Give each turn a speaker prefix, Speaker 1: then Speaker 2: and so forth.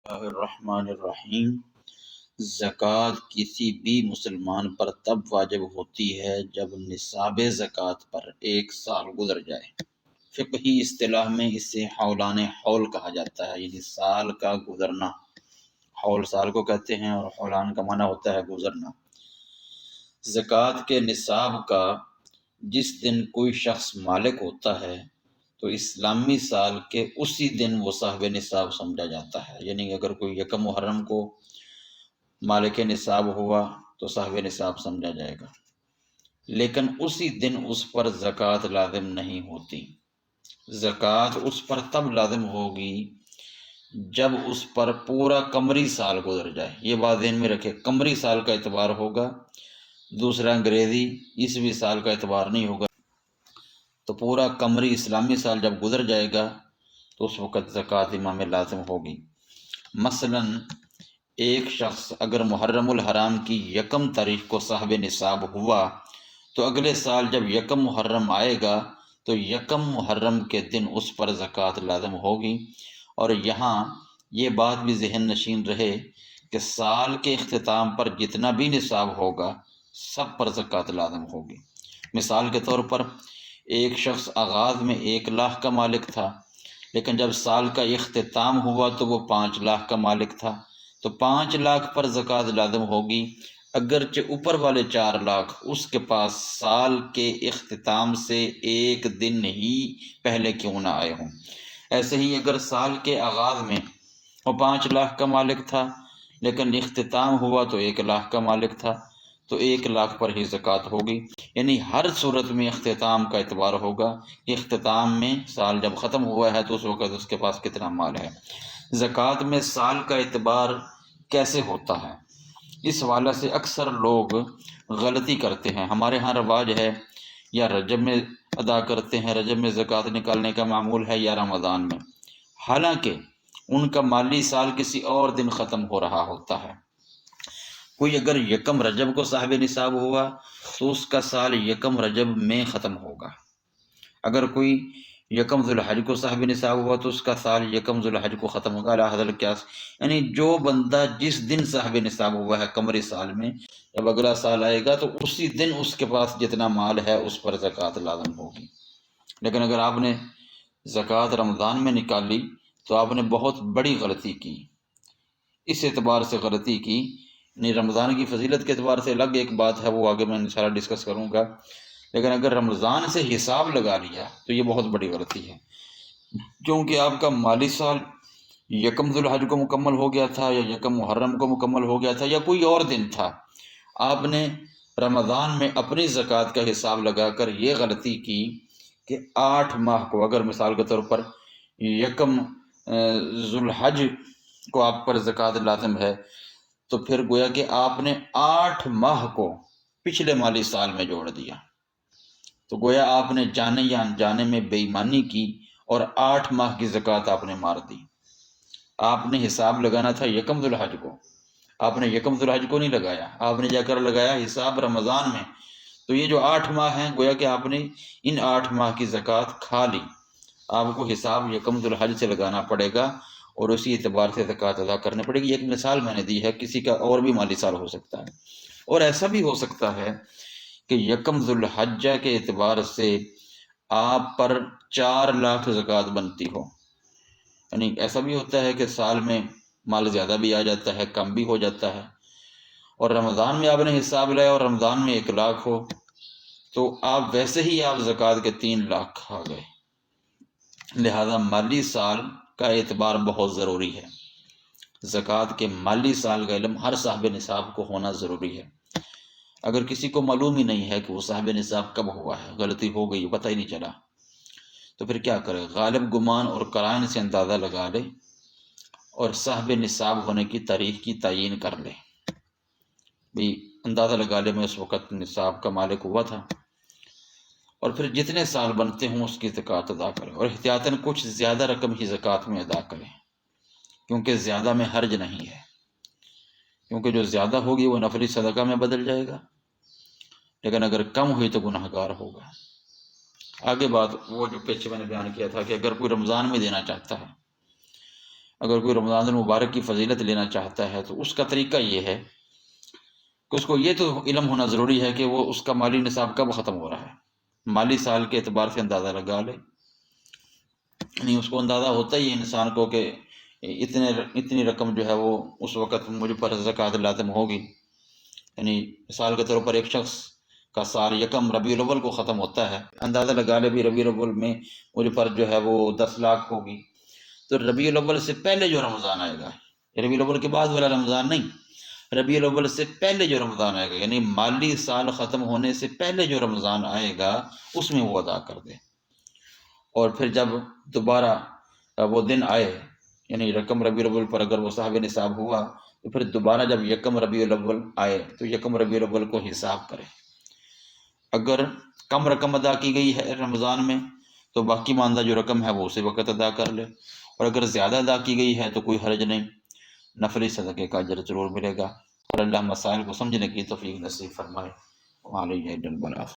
Speaker 1: اللہ الرحمن الرحیم۔ زکوٰۃ کسی بھی مسلمان پر تب واجب ہوتی ہے جب نصاب زکوٰۃ پر 1 سال گزر جائے۔ فقہی اصطلاح میں اسے حولان حول کہا جاتا ہے، یعنی سال کا گزرنا۔ حول سال کو کہتے ہیں اور حولان کا معنی ہوتا ہے گزرنا۔ زکوٰۃ کے نصاب کا جس دن کوئی شخص مالک ہوتا ہے تو اسلامی سال کے اسی دن وہ صاحب نصاب سمجھا جاتا ہے، یعنی اگر کوئی یکم محرم کو مالک نصاب ہوا تو صاحب نصاب سمجھا جائے گا، لیکن اسی دن اس پر زکوٰۃ لازم نہیں ہوتی۔ زکوٰۃ اس پر تب لازم ہوگی جب اس پر پورا قمری سال گزر جائے۔ یہ بات ذہن میں رکھے، قمری سال کا اعتبار ہوگا، دوسرا انگریزی عیسوی سال کا اعتبار نہیں ہوگا۔ تو پورا قمری اسلامی سال جب گزر جائے گا تو اس وقت زکوٰۃ امام لازم ہوگی۔ مثلا ایک شخص اگر محرم الحرام کی 1 تاریخ کو صاحب نصاب ہوا تو اگلے سال جب 1 محرم آئے گا تو 1 محرم کے دن اس پر زکوٰۃ لازم ہوگی۔ اور یہاں یہ بات بھی ذہن نشین رہے کہ سال کے اختتام پر جتنا بھی نصاب ہوگا سب پر زکوٰۃ لازم ہوگی۔ مثال کے طور پر ایک شخص آغاز میں 1 لاکھ کا مالک تھا، لیکن جب سال کا اختتام ہوا تو وہ 5 لاکھ کا مالک تھا، تو 5 لاکھ پر زکوٰۃ لازم ہوگی، اگرچہ اوپر والے 4 لاکھ اس کے پاس سال کے اختتام سے 1 دن ہی پہلے کیوں نہ آئے ہوں۔ ایسے ہی اگر سال کے آغاز میں وہ 5 لاکھ کا مالک تھا لیکن اختتام ہوا تو 1 لاکھ کا مالک تھا، تو 1 لاکھ پر ہی زکوٰۃ ہوگی۔ یعنی ہر صورت میں اختتام کا اعتبار ہوگا، اختتام میں سال جب ختم ہوا ہے تو اس وقت اس کے پاس کتنا مال ہے۔ زکوٰۃ میں سال کا اعتبار کیسے ہوتا ہے، اس حوالے سے اکثر لوگ غلطی کرتے ہیں۔ ہمارے ہاں رواج ہے یا رجب میں ادا کرتے ہیں، رجب میں زکوٰۃ نکالنے کا معمول ہے، یا رمضان میں، حالانکہ ان کا مالی سال کسی اور دن ختم ہو رہا ہوتا ہے۔ کوئی اگر 1 رجب کو صاحب نصاب ہوا تو اس کا سال 1 رجب میں ختم ہوگا۔ اگر کوئی 1 ذوالحج کو صاحب نصاب ہوا تو اس کا سال 1 ذوالحج کو ختم ہوگا، علی حد القیاس۔ یعنی جو بندہ جس دن صاحب نصاب ہوا ہے قمری سال میں، جب اگلا سال آئے گا تو اسی دن اس کے پاس جتنا مال ہے اس پر زکوٰۃ لازم ہوگی۔ لیکن اگر آپ نے زکوٰۃ رمضان میں نکالی تو آپ نے بہت بڑی غلطی کی۔ اس اعتبار سے غلطی کی، نہیں رمضان کی فضیلت کے اعتبار سے الگ ایک بات ہے، وہ آگے میں انشاءاللہ ڈسکس کروں گا، لیکن اگر رمضان سے حساب لگا لیا تو یہ بہت بڑی غلطی ہے، کیونکہ آپ کا مالی سال 1 ذوالحج کو مکمل ہو گیا تھا یا 1 محرم کو مکمل ہو گیا تھا یا کوئی اور دن تھا، آپ نے رمضان میں اپنی زکوٰۃ کا حساب لگا کر یہ غلطی کی کہ 8 ماہ کو، اگر مثال کے طور پر 1 ذوالحج کو آپ پر زکوٰۃ لازم ہے تو پھر گویا کہ آپ نے 8 ماہ کو پچھلے مالی سال میں جوڑ دیا، تو گویا آپ نے جانے یا انجانے میں بے ایمانی کی اور 8 ماہ کی زکوٰۃ آپ نے مار دی۔ آپ نے حساب لگانا تھا 1 ذوالحج کو، آپ نے 1 ذوالحج کو نہیں لگایا، آپ نے جا کر لگایا حساب رمضان میں، تو یہ جو 8 ماہ ہیں گویا کہ آپ نے ان 8 ماہ کی زکوٰۃ کھا لی۔ آپ کو حساب 1 ذوالحج سے لگانا پڑے گا اور اسی اعتبار سے زکوٰۃ ادا کرنی پڑے گی۔ ایک مثال میں نے دی ہے، کسی کا اور بھی مالی سال ہو سکتا ہے، اور ایسا بھی ہو سکتا ہے کہ 1 ذوالحجہ کے اعتبار سے آپ پر 4 لاکھ زکوٰۃ بنتی ہو۔ یعنی ایسا بھی ہوتا ہے کہ سال میں مال زیادہ بھی آ جاتا ہے، کم بھی ہو جاتا ہے، اور رمضان میں آپ نے حساب لیا اور رمضان میں 1 لاکھ ہو تو آپ ویسے ہی آپ زکوٰۃ کے 3 لاکھ کھا گئے۔ لہذا مالی سال کا اعتبار بہت ضروری ہے۔ زکوٰۃ کے مالی سال کا علم ہر صاحب نصاب کو ہونا ضروری ہے۔ اگر کسی کو معلوم ہی نہیں ہے کہ وہ صاحب نصاب کب ہوا ہے، غلطی ہو گئی، پتہ ہی نہیں چلا، تو پھر کیا کرے؟ غالب گمان اور قرائن سے اندازہ لگا لے اور صاحب نصاب ہونے کی تاریخ کی تعیین کر لے۔ بھی اندازہ لگا لے میں اس وقت نصاب کا مالک ہوا تھا، اور پھر جتنے سال بنتے ہوں اس کی زکوٰۃ ادا کرے، اور احتیاطاً کچھ زیادہ رقم ہی زکوٰۃ میں ادا کرے، کیونکہ زیادہ میں حرج نہیں ہے، کیونکہ جو زیادہ ہوگی وہ نفلی صدقہ میں بدل جائے گا، لیکن اگر کم ہوئی تو گناہ گار ہوگا۔ آگے بات وہ جو پیچھے میں نے بیان کیا تھا کہ اگر کوئی رمضان میں دینا چاہتا ہے اگر کوئی رمضان المبارک کی فضیلت لینا چاہتا ہے تو اس کا طریقہ یہ ہے کہ اس کو یہ تو علم ہونا ضروری ہے کہ وہ اس کا مالی نصاب کب ختم ہو رہا ہے، مالی سال کے اعتبار سے اندازہ لگا لے، یعنی اس کو اندازہ ہوتا ہی ہے انسان کو کہ اتنی رقم جو ہے وہ اس وقت مجھ پر زکوٰۃ لازم ہوگی، یعنی مثال کے طور پر ایک شخص کا سال یکم ربیع الاول کو ختم ہوتا ہے، اندازہ لگا لے بھی ربیع الاول میں مجھ پر جو ہے وہ 10 لاکھ ہوگی، تو ربیع الاول سے پہلے جو رمضان آئے گا، ربیع الاول کے بعد والا رمضان نہیں، ربیع الاول سے پہلے جو رمضان آئے گا، یعنی مالی سال ختم ہونے سے پہلے جو رمضان آئے گا اس میں وہ ادا کر دے، اور پھر جب دوبارہ وہ دن آئے، یعنی رقم ربیع الاول پر اگر وہ صاحب نصاب ہوا تو پھر دوبارہ جب یکم ربیع الاول آئے تو یکم ربیع الاول کو حساب کرے، اگر کم رقم ادا کی گئی ہے رمضان میں تو باقی ماندہ جو رقم ہے وہ اسی وقت ادا کر لے، اور اگر زیادہ ادا کی گئی ہے تو کوئی حرج نہیں، نفلی صدقے کا اجر ضرور ملے گا، اور اللہ مسائل کو سمجھنے کی توفیق نصیب فرمائے۔ وعلیہ البلاغ۔